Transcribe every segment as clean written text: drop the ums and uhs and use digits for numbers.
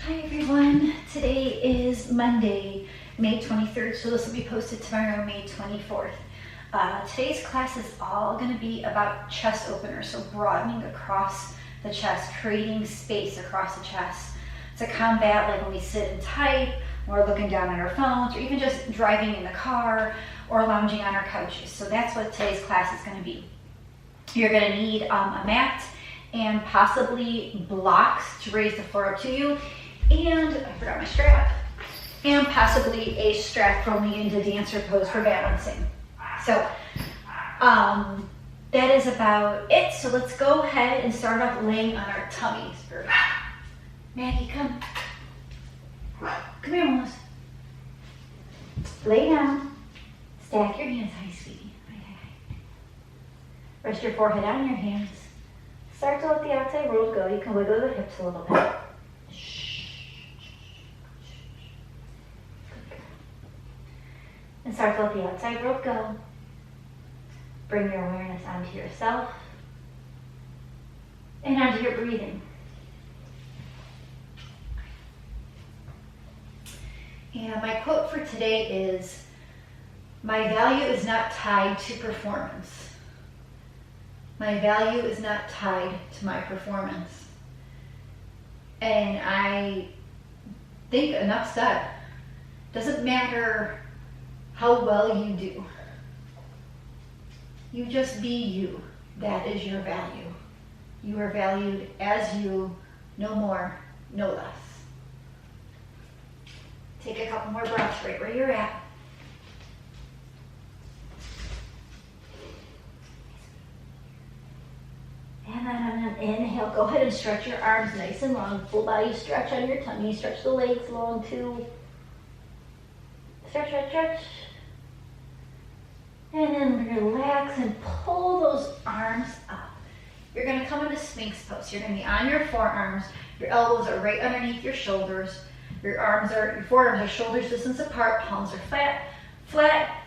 Hi everyone, today is Monday, May 23rd, so this will be posted tomorrow, May 24th. Today's class is all going to be about chest openers, so broadening across the chest, creating space across the chest to combat like when we sit and type, or we're looking down at our phones, or even just driving in the car or lounging on our couches. So that's what today's class is going to be. You're going to need a mat and possibly blocks to raise the floor up to you. And I forgot my strap, and possibly a strap for only into dancer pose for balancing. So that is about it. So let's go ahead and start off laying on our tummies first. Maggie, come. Come here, Melissa. Lay down. Stack your hands high, sweetie. Okay. Rest your forehead on your hands. Start to let the outside world go. You can wiggle the hips a little bit. And start to let the outside world go. Bring your awareness onto yourself and onto your breathing. And my quote for today is, "My value is not tied to performance. My value is not tied to my performance." And I think enough said. Doesn't matter how well you do. You just be you. That is your value. You are valued as you, no more, no less. Take a couple more breaths right where you're at. And then on an inhale, go ahead and stretch your arms nice and long. Full body stretch on your tummy. Stretch the legs long too. Stretch, stretch, stretch. And then relax and pull those arms up. You're going to come into Sphinx pose. You're going to be on your forearms. Your elbows are right underneath your shoulders. Your forearms are shoulders distance apart. Palms are flat.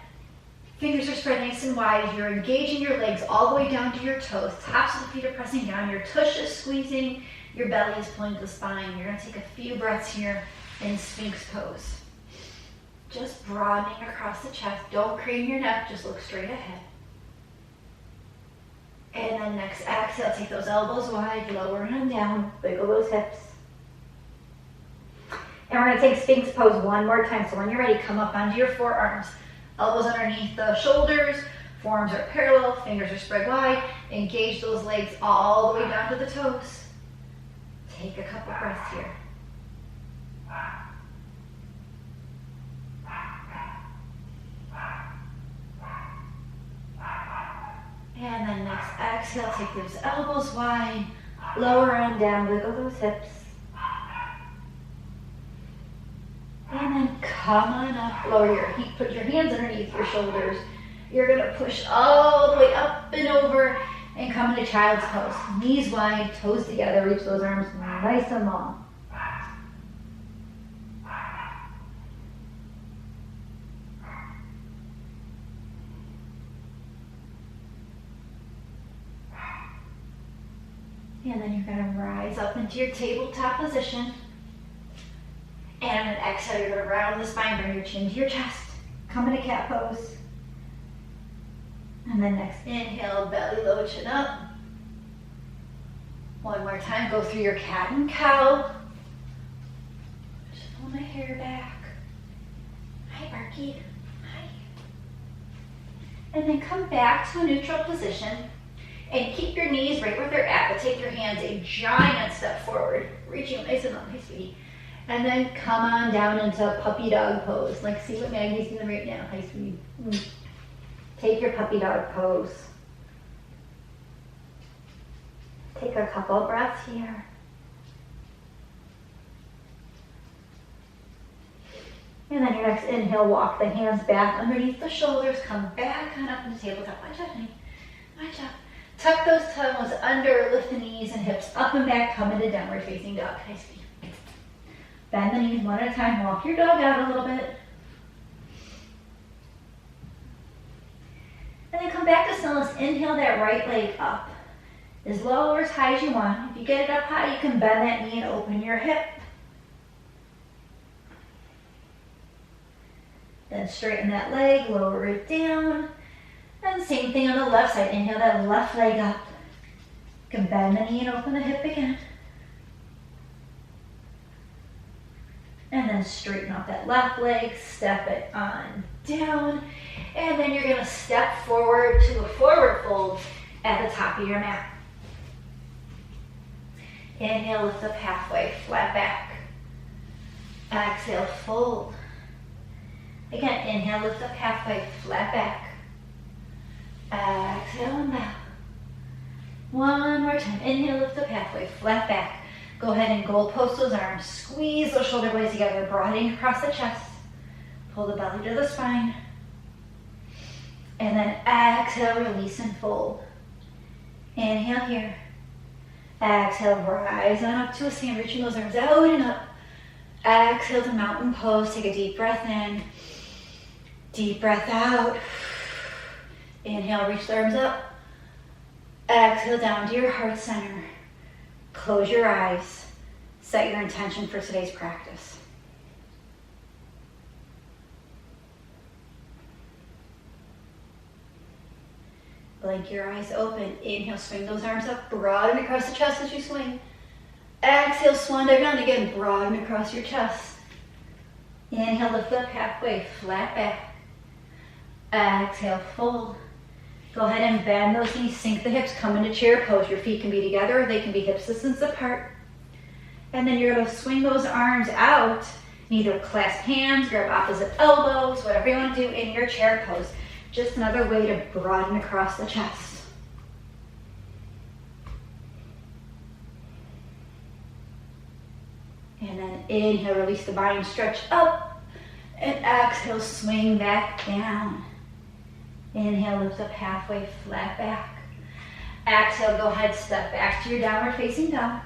Fingers are spread nice and wide. You're engaging your legs all the way down to your toes. Tops of the feet are pressing down. Your tush is squeezing. Your belly is pulling to the spine. You're going to take a few breaths here in Sphinx pose. Just broadening across the chest. Don't crane your neck, just look straight ahead. And then next exhale, take those elbows wide, lower them down, wiggle those hips. And we're going to take Sphinx pose one more time. So when you're ready, come up onto your forearms. Elbows underneath the shoulders, forearms are parallel, fingers are spread wide. Engage those legs all the way down to the toes. Take a couple breaths here. And then next exhale, take those elbows wide, lower on down, wiggle those hips. And then come on up, lower your feet, put your hands underneath your shoulders. You're gonna push all the way up and over and come into child's pose. Knees wide, toes together, reach those arms nice and long. And then you're going to rise up into your tabletop position. And on an exhale, you're going to round the spine, bring your chin to your chest. Come into cat pose. And then next inhale, belly low, chin up. One more time, go through your cat and cow. Just pull my hair back. Hi, Barky. Hi. And then come back to a neutral position. And keep your knees right where they're at, but take your hands a giant step forward. Reaching nice and long, hey sweetie. And then come on down into puppy dog pose. Like, see what Maggie's doing right now. Hi sweetie. Take your puppy dog pose. Take a couple breaths here. And then your next inhale, walk the hands back underneath the shoulders. Come back on up into tabletop. Watch out, honey. Watch out. Tuck those toes under, lift the knees and hips up and back, come into downward facing dog. Nice feet. Bend the knees one at a time, walk your dog out a little bit. And then come back to stillness, inhale that right leg up. as low or as high as you want. If you get it up high, you can bend that knee and open your hip. Then straighten that leg, lower it down. And same thing on the left side. Inhale that left leg up. You can bend the knee and open the hip again. And then straighten out that left leg, step it on down. And then you're gonna step forward to a forward fold at the top of your mat. Inhale, lift up halfway, flat back. Exhale, fold. Again, inhale, lift up halfway, flat back. Exhale and bow. One more time. Inhale, lift up halfway, flat back. Go ahead and goal post those arms. Squeeze those shoulder blades together, broadening across the chest. Pull the belly to the spine. And then exhale, release and fold. Inhale here. Exhale, rise on up to a stand, reaching those arms out and up. Exhale to mountain pose. Take a deep breath in. Deep breath out. Inhale, reach the arms up. Exhale down to your heart center. Close your eyes. Set your intention for today's practice. Blink your eyes open. Inhale, swing those arms up. Broaden across the chest as you swing. Exhale, swan dive down again. Broaden across your chest. Inhale, lift up halfway. Flat back. Exhale, fold. Go ahead and bend those knees. Sink the hips. Come into chair pose. Your feet can be together or they can be hip distance apart. And then you're going to swing those arms out. Either clasp hands, grab opposite elbows, whatever you want to do in your chair pose. Just another way to broaden across the chest. And then inhale, release the body and stretch up. And exhale, swing back down. Inhale, lift up halfway, flat back. Exhale, go ahead, step back to your downward facing dog.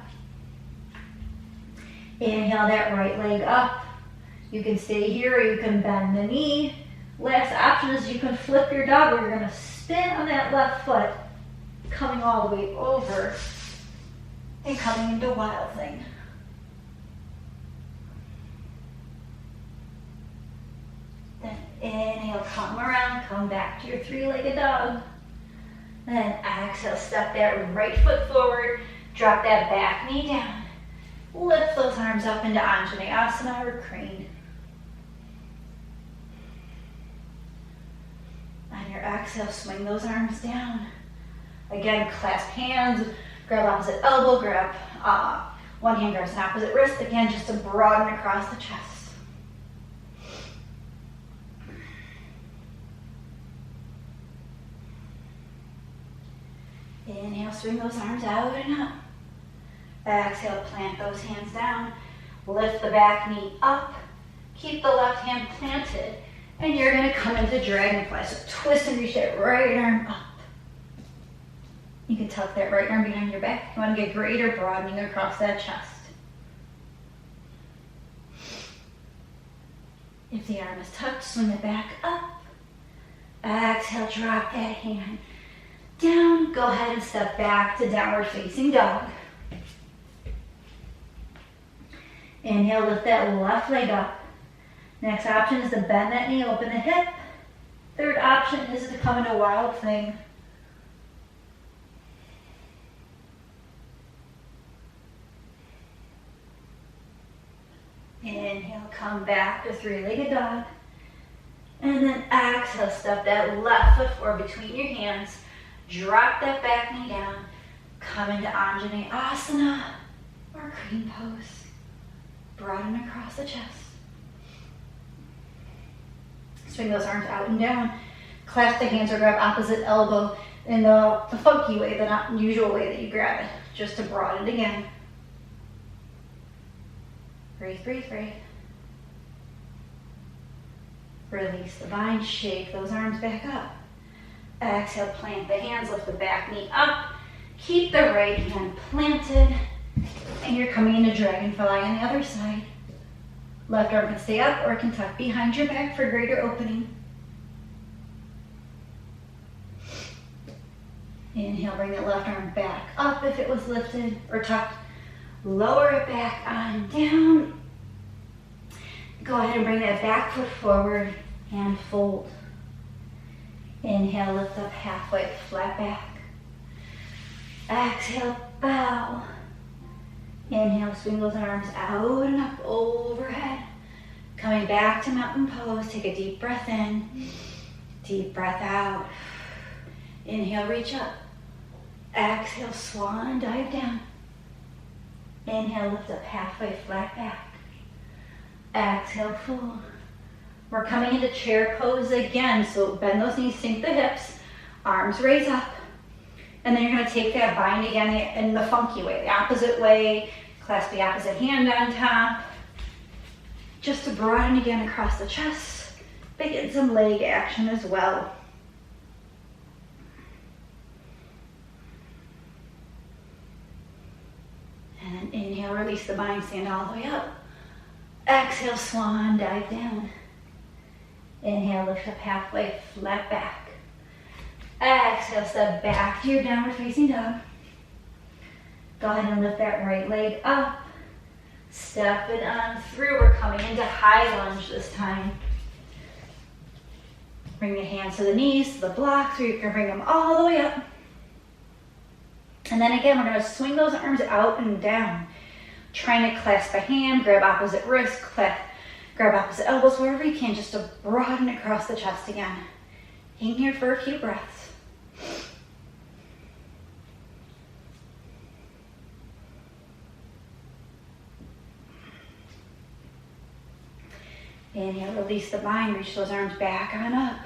Inhale that right leg up. You can stay here or you can bend the knee. Last option is you can flip your dog, or you're going to spin on that left foot, coming all the way over and coming into wild thing. Then inhale, come around, come back to your three-legged dog. Then exhale, step that right foot forward, drop that back knee down. Lift those arms up into Anjaneyasana or crane. On your exhale, swing those arms down. Again, clasp hands, grab opposite elbow, grab one hand grabs an opposite wrist. Again, just to broaden across the chest. Inhale, swing those arms out and up. Exhale, plant those hands down. Lift the back knee up. Keep the left hand planted. And you're going to come into dragonfly. So twist and reach that right arm up. You can tuck that right arm behind your back. You want to get greater broadening across that chest. If the arm is tucked, swing it back up. Exhale, drop that hand down. Go ahead and step back to downward facing dog. Inhale, lift that left leg up. Next option is to bend that knee, open the hip. Third option is to come into wild thing. Inhale, come back to three-legged dog. And then exhale, step that left foot forward between your hands. Drop that back knee down. Come into Anjaneyasana or crane pose. Broaden across the chest. Swing those arms out and down. Clasp the hands or grab opposite elbow in the funky way, the not usual way that you grab it, just to broaden it again. Breathe, breathe, breathe. Release the bind, shake those arms back up. Exhale, plant the hands, lift the back knee up. Keep the right hand planted. And you're coming into dragonfly on the other side. Left arm can stay up or it can tuck behind your back for greater opening. Inhale, bring that left arm back up if it was lifted or tucked. Lower it back on down. Go ahead and bring that back foot forward. and fold. Inhale, lift up halfway, flat back. Exhale, bow. Inhale, swing those arms out and up overhead. Coming back to mountain pose, take a deep breath in, deep breath out. Inhale, reach up. Exhale, swan dive down. Inhale, lift up halfway, flat back. Exhale, fold. We're coming into chair pose again, so bend those knees, sink the hips, arms raise up. And then you're gonna take that bind again in the funky way, the opposite way. Clasp the opposite hand on top. Just to broaden again across the chest. Begin some leg action as well. And then inhale, release the bind, stand all the way up. Exhale, swan, dive down. Inhale, lift up halfway, flat back. Exhale, step back to your downward facing dog. Go ahead and lift that right leg up. Step it on through. We're coming into high lunge this time. Bring the hands to the knees, to the blocks, or you can bring them all the way up. And then again, we're gonna swing those arms out and down. Trying to clasp a hand, grab opposite wrist, grab opposite elbows, wherever you can, just to broaden across the chest again. Hang here for a few breaths. Inhale, release the bind, reach those arms back on up.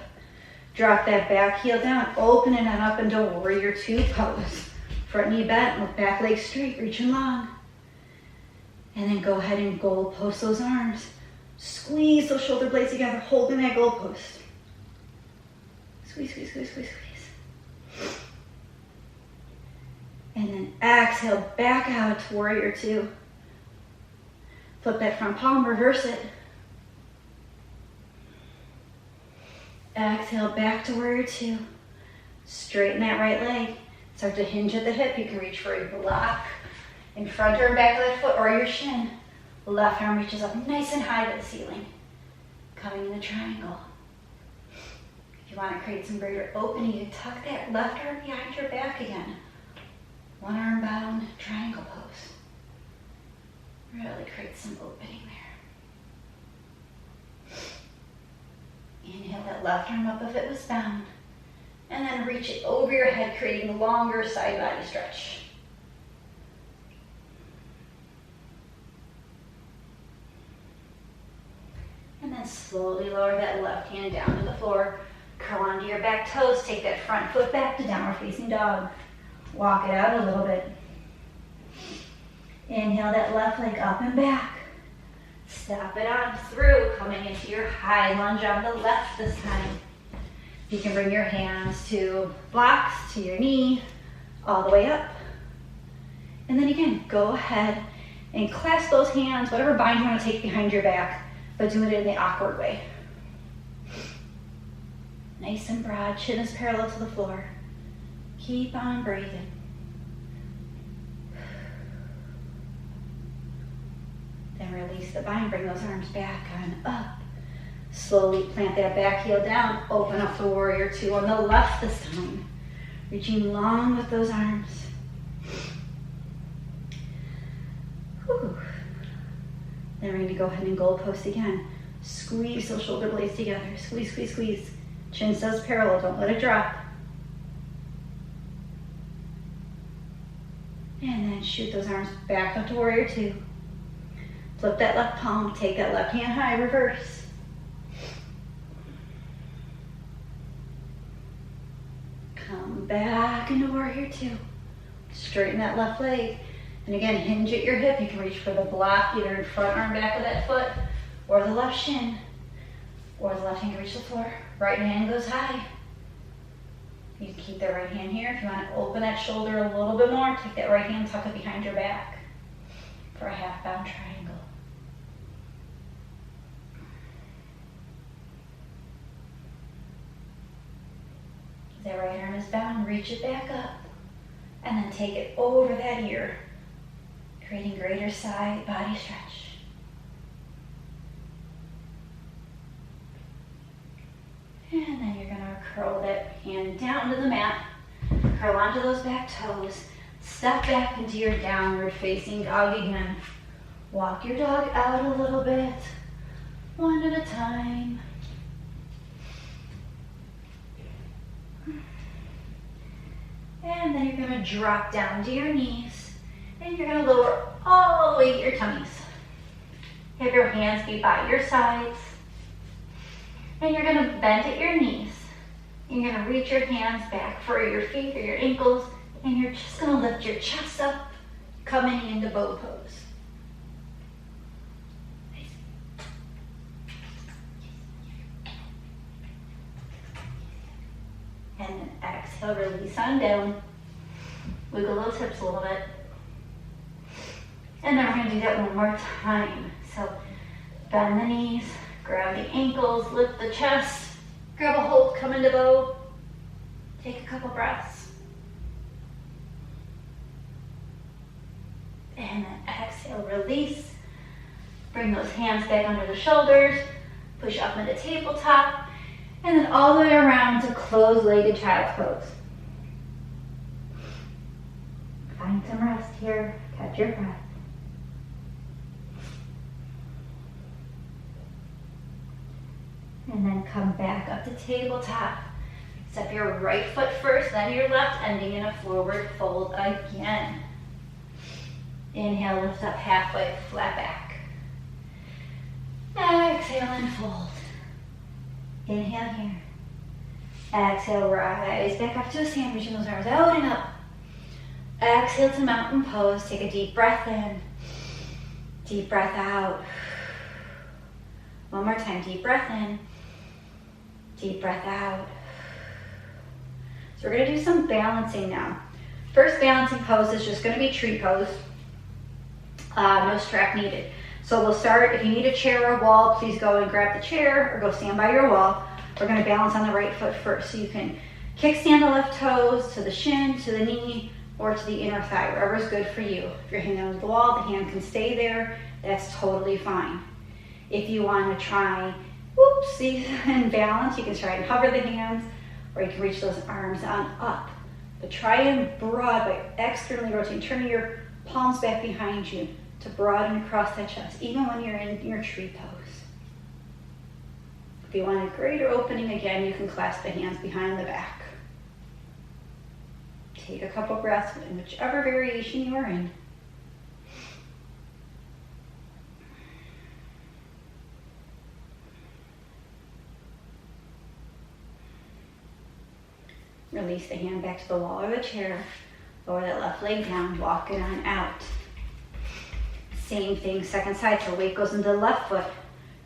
Drop that back heel down, open it on up into warrior two pose. Front knee bent, look back leg straight, reaching long. And then go ahead and goal post those arms. Squeeze those shoulder blades together, holding that goal post. Squeeze, squeeze, squeeze, squeeze, squeeze. And then exhale, back out to warrior two. Flip that front palm, reverse it. Exhale, back to warrior two. Straighten that right leg. Start to hinge at the hip. You can reach for a block in front or back of that foot or your shin. Left arm reaches up nice and high to the ceiling. Coming in a triangle. If you want to create some greater opening, you tuck that left arm behind your back again. One arm bound triangle pose. Really create some opening there. Inhale that left arm up if it was bound. And then reach it over your head, creating a longer side body stretch. And then slowly lower that left hand down to the floor. Curl onto your back toes. Take that front foot back to downward facing dog. Walk it out a little bit. Inhale that left leg up and back. Step it on through, coming into your high lunge on the left this time. You can bring your hands to blocks, to your knee, all the way up. And then again, go ahead and clasp those hands, whatever bind you want to take behind your back, but do it in the awkward way. Nice and broad, chin is parallel to the floor. Keep on breathing. Then release the bind, bring those arms back on up. Slowly plant that back heel down, open up the warrior two on the left this time. Reaching long with those arms. Whew. Then we're going to go ahead and goal post again. Squeeze those shoulder blades together. Squeeze, squeeze, squeeze. Chin stays parallel, don't let it drop. And then shoot those arms back up to warrior two. Flip that left palm, take that left hand high, reverse. Come back into warrior two. Straighten that left leg. And again, hinge at your hip. You can reach for the block, either in front arm back of that foot, or the left shin, or the left hand can reach the floor. Right hand goes high. You can keep that right hand here. If you want to open that shoulder a little bit more, take that right hand, tuck it behind your back for a half bound triangle. That right arm is bound, reach it back up, and then take it over that ear, creating greater side body stretch. Curl that hand down to the mat. Curl onto those back toes. Step back into your downward facing dog again. Walk your dog out a little bit, one at a time. And then you're going to drop down to your knees, and you're going to lower all the way to your tummies. Have your hands be by your sides, and you're going to bend at your knees. You're going to reach your hands back for your feet or your ankles, and you're just going to lift your chest up, coming into bow pose. And then exhale, release on down. Wiggle those hips a little bit. And then we're going to do that one more time. So bend the knees, grab the ankles, lift the chest, grab a hold, come into bow. Take a couple breaths. And then exhale, release. Bring those hands back under the shoulders. Push up into tabletop. And then all the way around to closed-legged child's pose. Find some rest here. Catch your breath. And then come back up to tabletop. Step your right foot first, then your left, ending in a forward fold again. Inhale, lift up halfway, flat back. Exhale and fold. Inhale here. Exhale, rise back up to a stand, reaching those arms out and up. Exhale to mountain pose. Take a deep breath in. Deep breath out. One more time, deep breath in. Deep breath out. So we're going to do some balancing now. First balancing pose is just going to be tree pose. No strap needed. So we'll start, if you need a chair or a wall, please go and grab the chair or go stand by your wall. We're going to balance on the right foot first. So you can kickstand the left toes to the shin, to the knee, or to the inner thigh, wherever's good for you. If you're hanging on the wall, the hand can stay there. That's totally fine. If you want to try, whoopsie, and balance, you can try and hover the hands, or you can reach those arms on up. But try and broad by externally rotating, turning your palms back behind you to broaden across that chest, even when you're in your tree pose. If you want a greater opening, again, you can clasp the hands behind the back. Take a couple breaths in whichever variation you are in. Release the hand back to the wall or the chair. Lower that left leg down, walk it on out. Same thing, second side, so weight goes into the left foot.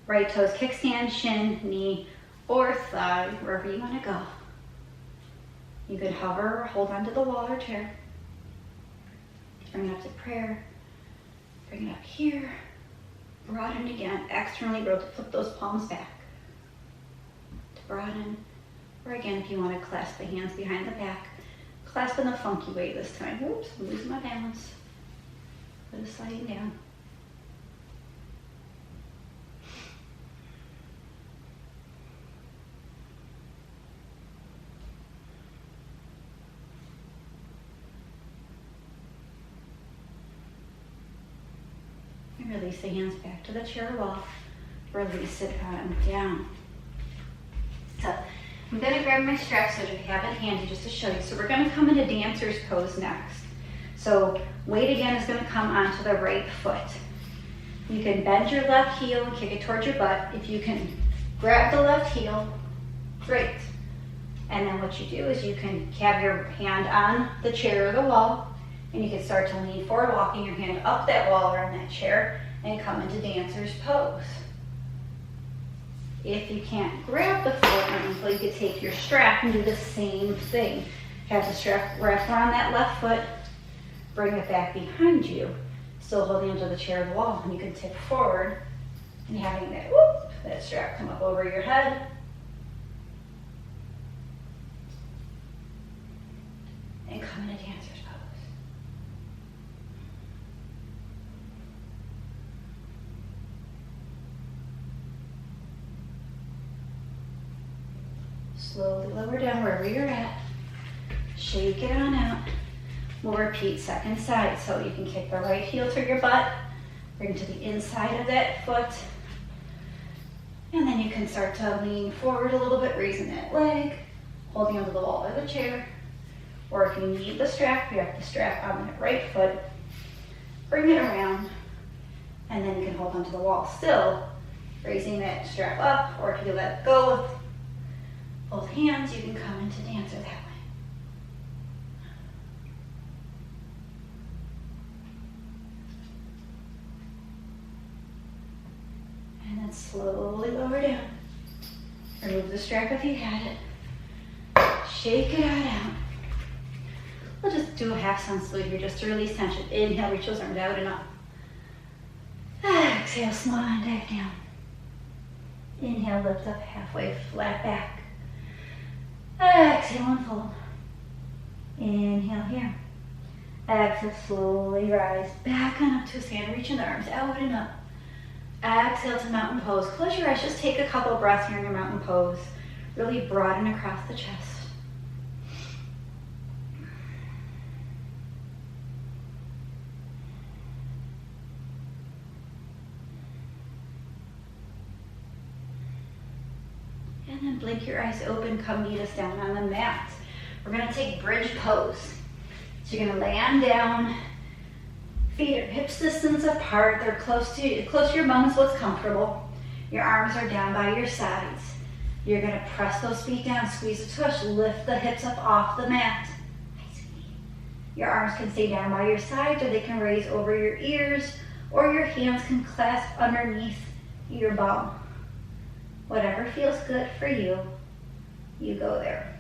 Right toes, kickstand, shin, knee, or thigh, wherever you want to go. You can hover or hold onto the wall or chair. Bring it up to prayer. Bring it up here. Broaden again, externally rotate, flip those palms back. To broaden. Or again, if you want to clasp the hands behind the back, clasp in the funky way this time. Oops, I'm losing my balance. Let it sliding down. And release the hands back to the chair wall. Release it on down. So I'm going to grab my straps so that I have it handy just to show you. So we're going to come into dancer's pose next. So weight again is going to come onto the right foot. You can bend your left heel and kick it towards your butt. If you can grab the left heel, great. And then what you do is you can have your hand on the chair or the wall, and you can start to lean forward, walking your hand up that wall or on that chair, and come into dancer's pose. If you can't grab the foot or ankle, you could take your strap and do the same thing. Have the strap wrap around that left foot, bring it back behind you, still holding onto the chair or the wall, and you can tip forward and having that strap come up over your head. And come into dancer's pose. Slowly lower down wherever you're at. Shake it on out. We'll repeat second side. So you can kick the right heel to your butt. Bring to the inside of that foot. And then you can start to lean forward a little bit, raising that leg, holding onto the wall of the chair. Or if you need the strap, you have the strap on that right foot. Bring it around. And then you can hold onto the wall still, raising that strap up. Or if you let go with both hands, you can come into dancer that way. And then slowly lower down. Remove the strap if you had it. Shake it out. We'll just do a half sun salute here just to release tension. Inhale, reach those arms out and up. Exhale, swan dive down. Inhale, lift up halfway, flat back. Exhale, unfold. Inhale here. Exhale, slowly rise back on up to a stand. Reaching the arms out and up. Exhale to mountain pose. Close your eyes. Just take a couple of breaths here in your mountain pose. Really broaden across the chest. And then blink your eyes open. Come meet us down on the mat. We're going to take bridge pose. So you're going to land down. Feet are hips distance apart. They're close to your bum is what's comfortable. Your arms are down by your sides. You're going to press those feet down, squeeze a tush, lift the hips up off the mat. Your arms can stay down by your sides, or they can raise over your ears, or your hands can clasp underneath your bum. Whatever feels good for you, you go there.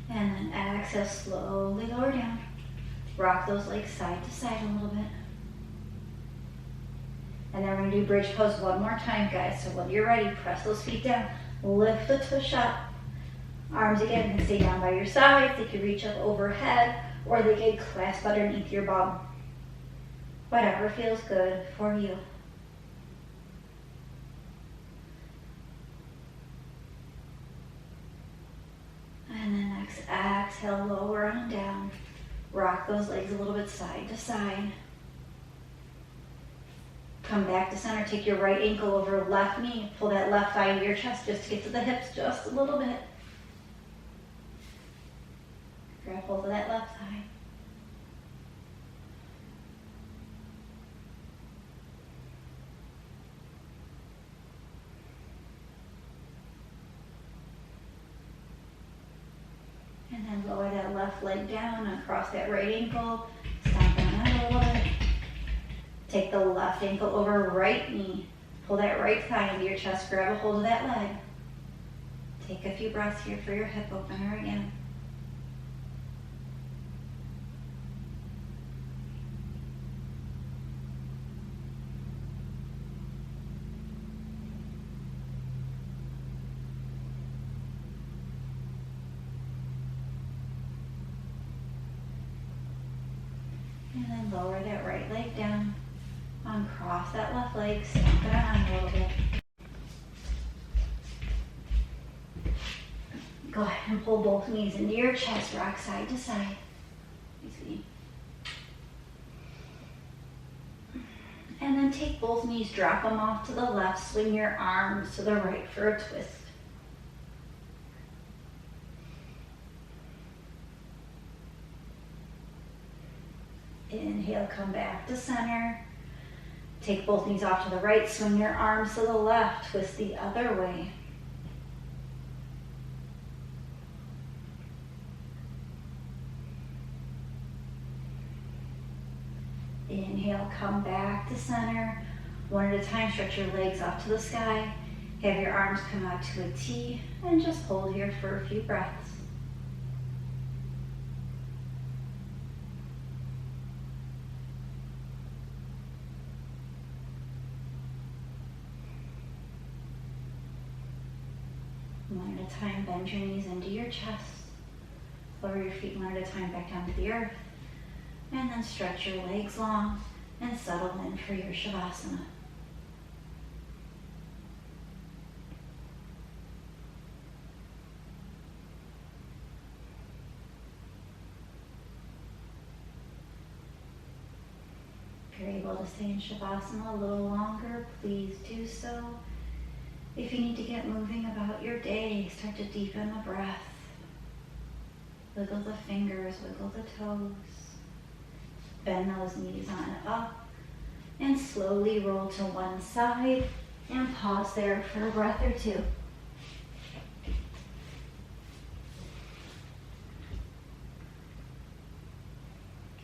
And then exhale, slowly lower down. Rock those legs side to side a little bit. And then we're going to do bridge pose one more time, guys. So when you're ready, press those feet down. Lift the tush up. Arms again can stay down by your sides. They can reach up overhead, or they can clasp underneath your bum. Whatever feels good for you. And then next, exhale, lower on down. Rock those legs a little bit side to side. Come back to center. Take your right ankle over left knee. Pull that left thigh into your chest just to get to the hips just a little bit. Grab hold of that left thigh. And then lower that left leg down and cross that right ankle. Stomp on that a little bit. Take the left ankle over right knee. Pull that right thigh into your chest. Grab a hold of that leg. Take a few breaths here for your hip opener again. And then lower that right leg down. Uncross that left leg, stomp it on a little bit. Go ahead and pull both knees into your chest, rock side to side. Easy. And then take both knees, drop them off to the left, swing your arms to the right for a twist. Inhale, come back to center. Take both knees off to the right, swing your arms to the left, twist the other way. Inhale, come back to center. One at a time, stretch your legs off to the sky. Have your arms come out to a T, and just hold here for a few breaths. One at a time, bend your knees into your chest. Lower your feet one at a time back down to the earth. And then stretch your legs long. and settle in for your Shavasana. If you're able to stay in Shavasana a little longer, please do so. If you need to get moving about your day, start to deepen the breath. Wiggle the fingers, wiggle the toes. Bend those knees on up and slowly roll to one side and pause there for a breath or two.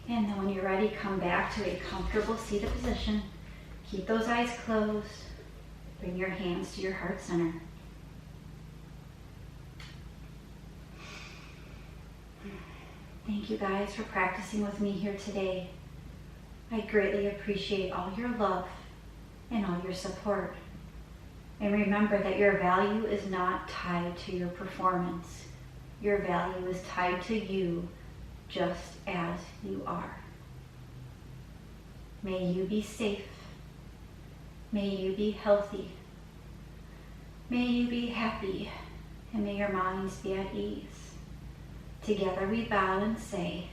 And then when you're ready, come back to a comfortable seated position. Keep those eyes closed. Bring your hands to your heart center. Thank you guys for practicing with me here today. I greatly appreciate all your love and all your support. And remember that your value is not tied to your performance. Your value is tied to you just as you are. May you be safe. May you be healthy. May you be happy. And may your minds be at ease. Together we bow and say,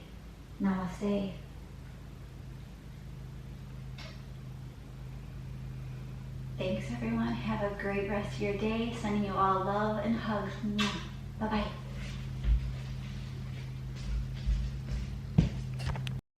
Namaste. Thanks everyone. Have a great rest of your day. Sending you all love and hugs. Bye-bye.